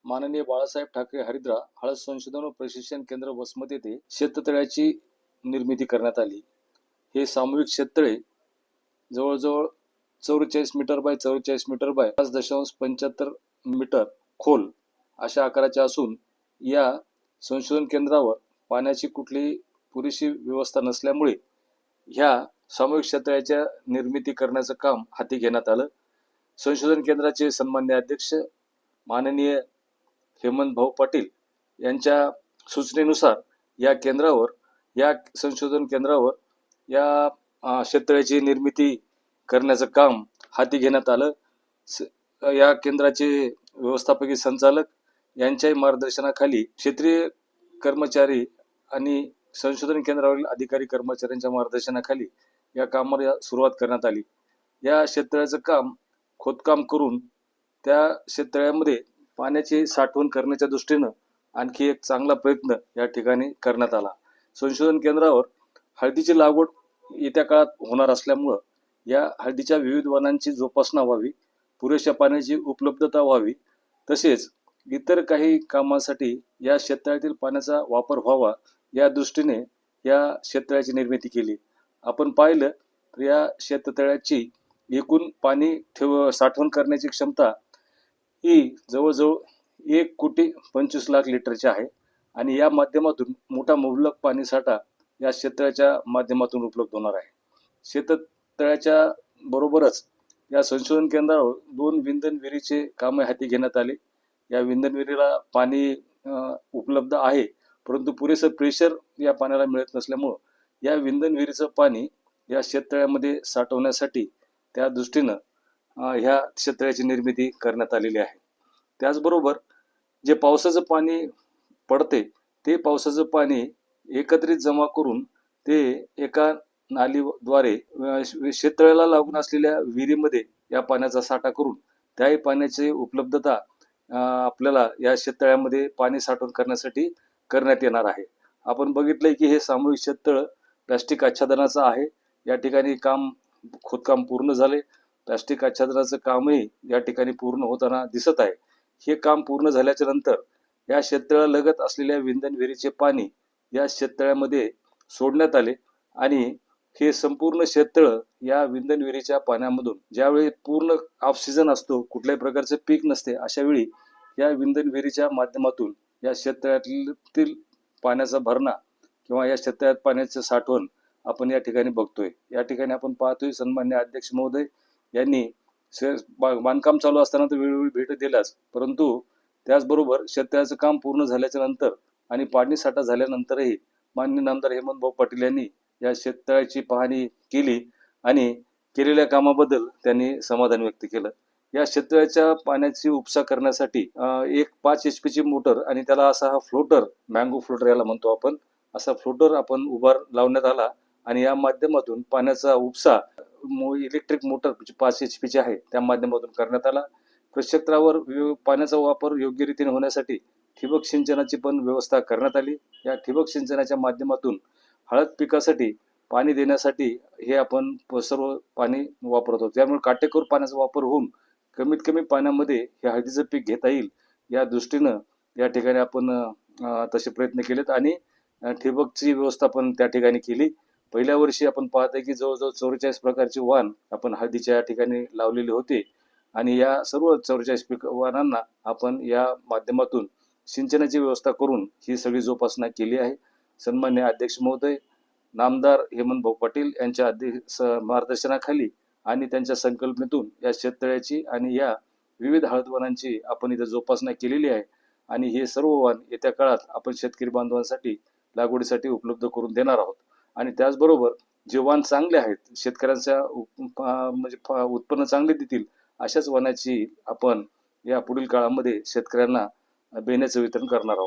माननीय बाळासाहेब ठाकरे हरिद्रा हळद संशोधन व प्रशिक्षण केंद्र वसमत येथे शेततळ्याची निर्मिती करण्यात आली. हे सामूहिक शेततळे जवळजवळ 44 metre by 44 metre by 5.75 metre खोल अशा आकाराचे असून या संशोधन केंद्रावर पाण्याची कुठलीही पुरेशी व्यवस्था नसल्यामुळे ह्या सामूहिक शेततळ्याच्या निर्मिती करण्याचं काम हाती घेण्यात आलं. संशोधन केंद्राचे सन्माननीय अध्यक्ष माननीय हेमंत भाऊ पाटील यांच्या सूचनेनुसार या संशोधन केंद्रावर या शेततळ्याची निर्मिती करण्याचं काम हाती घेण्यात आलं. या केंद्राचे व्यवस्थापकीय संचालक यांच्याही मार्गदर्शनाखाली क्षेत्रीय कर्मचारी आणि संशोधन केंद्रावरील अधिकारी कर्मचाऱ्यांच्या मार्गदर्शनाखाली या कामाला सुरुवात करण्यात आली. या शेततळ्याचं काम खोदकाम करून त्या शेततळ्यामध्ये पाण्याची साठवण करण्याच्या दृष्टीनं आणखी एक चांगला प्रयत्न या ठिकाणी करण्यात आला. संशोधन केंद्रावर हळदीची लागवड येत्या काळात होणार असल्यामुळं या हळदीच्या विविध वाणांची जोपासना व्हावी, पुरेशा पाण्याची उपलब्धता व्हावी, तसेच इतर काही कामांसाठी या शेततळ्यातील पाण्याचा वापर व्हावा या दृष्टीने या शेततळ्याची निर्मिती केली. आपण पाहिलं तर या शेततळ्याची एकूण पाणी साठवण करण्याची क्षमता ही जवळजवळ 1,25,00,000 लिटरची आहे आणि या माध्यमातून मोठा मुबलक पाणीसाठा या शेततळ्याच्या माध्यमातून उपलब्ध होणार आहे. शेततळ्याच्या बरोबरच या संशोधन केंद्रावर 2 विंधन विहिरीचे काम हाती घेण्यात आले. या विंधन विहिरीला पाणी उपलब्ध आहे, परंतु पुरेसं प्रेशर या पाण्याला मिळत नसल्यामुळं या विंधन विहिरीचं पाणी या शेततळ्यामध्ये साठवण्यासाठी त्या दृष्टीनं ह्या शेततळ्याची निर्मिती करण्यात आलेली आहे. त्याचबरोबर जे पावसाचं पाणी पडते ते पावसाचं पाणी एकत्रित जमा करून ते एका नालीद्वारे शेततळ्याला लागून असलेल्या विहिरीमध्ये या पाण्याचा साठा करून त्याही पाण्याची उपलब्धता आपल्याला या शेततळ्यामध्ये पाणी साठवण करण्यासाठी करण्यात येणार आहे. आपण बघितलंय की हे सामूहिक शेततळ प्लास्टिक आच्छादनाचं आहे. या ठिकाणी खोदकाम पूर्ण झाले. प्लास्टिक आच्छादनाचं कामही या ठिकाणी पूर्ण होताना दिसत आहे. हे काम पूर्ण झाल्याच्या नंतर या शेततळ्यालगत असलेल्या विंधन विहिरीचे पाणी या शेततळ्यामध्ये सोडण्यात आले आणि हे संपूर्ण शेततळ या विंधन विहिरीच्या पाण्यामधून ज्यावेळी पूर्ण ऑफ सीझन असतो, कुठल्याही प्रकारचे पीक नसते, अशा वेळी या विंधन विहिरीच्या माध्यमातून या शेततळ्यातील पाण्याचा भरणा किंवा या शेततळ्यात पाण्याचं साठवण आपण या ठिकाणी बघतोय. या ठिकाणी आपण पाहतोय सन्माननीय अध्यक्ष महोदय यांनी बांधकाम चालू असताना तर वेळोवेळी भेट दिल्याच, परंतु त्याचबरोबर शेततळ्याचं काम पूर्ण झाल्याच्या नंतर आणि पाणी साठा झाल्यानंतरही माननीय नामदार हेमंत भाऊ पाटील यांनी या शेततळ्याची पाहणी केली आणि केलेल्या कामाबद्दल त्यांनी समाधान व्यक्त केलं. या शेततळ्याच्या पाण्याची उपसा करण्यासाठी एक 5 HP ची मोटर आणि त्याला असा हा फ्लोटर, मँगो फ्लोटर याला म्हणतो आपण, असा फ्लोटर आपण लावण्यात आला आणि या माध्यमातून पाण्याचा उपसा इलेक्ट्रिक मोटर 5 HP ची आहे त्या माध्यमातून करण्यात आला. कृषीक्षेत्रावर पाण्याचा वापर योग्य रीतीने होण्यासाठी ठिबक सिंचनाची पण व्यवस्था करण्यात आली. या ठिबक सिंचनाच्या माध्यमातून हळद पिकासाठी पाणी देण्यासाठी हे आपण सर्व पाणी वापरतो. त्यामुळे काटेकोर पाण्याचा वापर होऊन कमीत कमी पाण्यामध्ये हे हळदीचं पीक घेता येईल या दृष्टीनं या ठिकाणी आपण तसे प्रयत्न केलेत आणि ठिबकची व्यवस्था पण त्या ठिकाणी केली. पहिल्या वर्षी आपण पाहतोय की जवळजवळ 44 प्रकारचे वाण आपण हळदीच्या ठिकाणी लावलेले होते आणि या सर्व 44 वाणांना आपण या माध्यमातून सिंचनाची व्यवस्था करून ही सगळी जोपासना केली आहे. सन्मान्य अध्यक्ष महोदय नामदार हेमंत भाऊ पाटील यांच्या मार्गदर्शनाखाली आणि त्यांच्या संकल्पनेतून या शेततळ्याची आणि या विविध हळदवनांची आपण इथे जोपासना केलेली आहे आणि हे सर्व वाण येत्या काळात आपण शेतकरी बांधवांसाठी लागवडीसाठी उपलब्ध करून देणार आहोत. आणि त्याचबरोबर जे वाण चांगले आहेत, शेतकऱ्यांच्या म्हणजे उत्पन्न चांगले देतील अशाच वाणाची आपण या पुढील काळामध्ये शेतकऱ्यांना बेण्याचं वितरण करणार आहोत.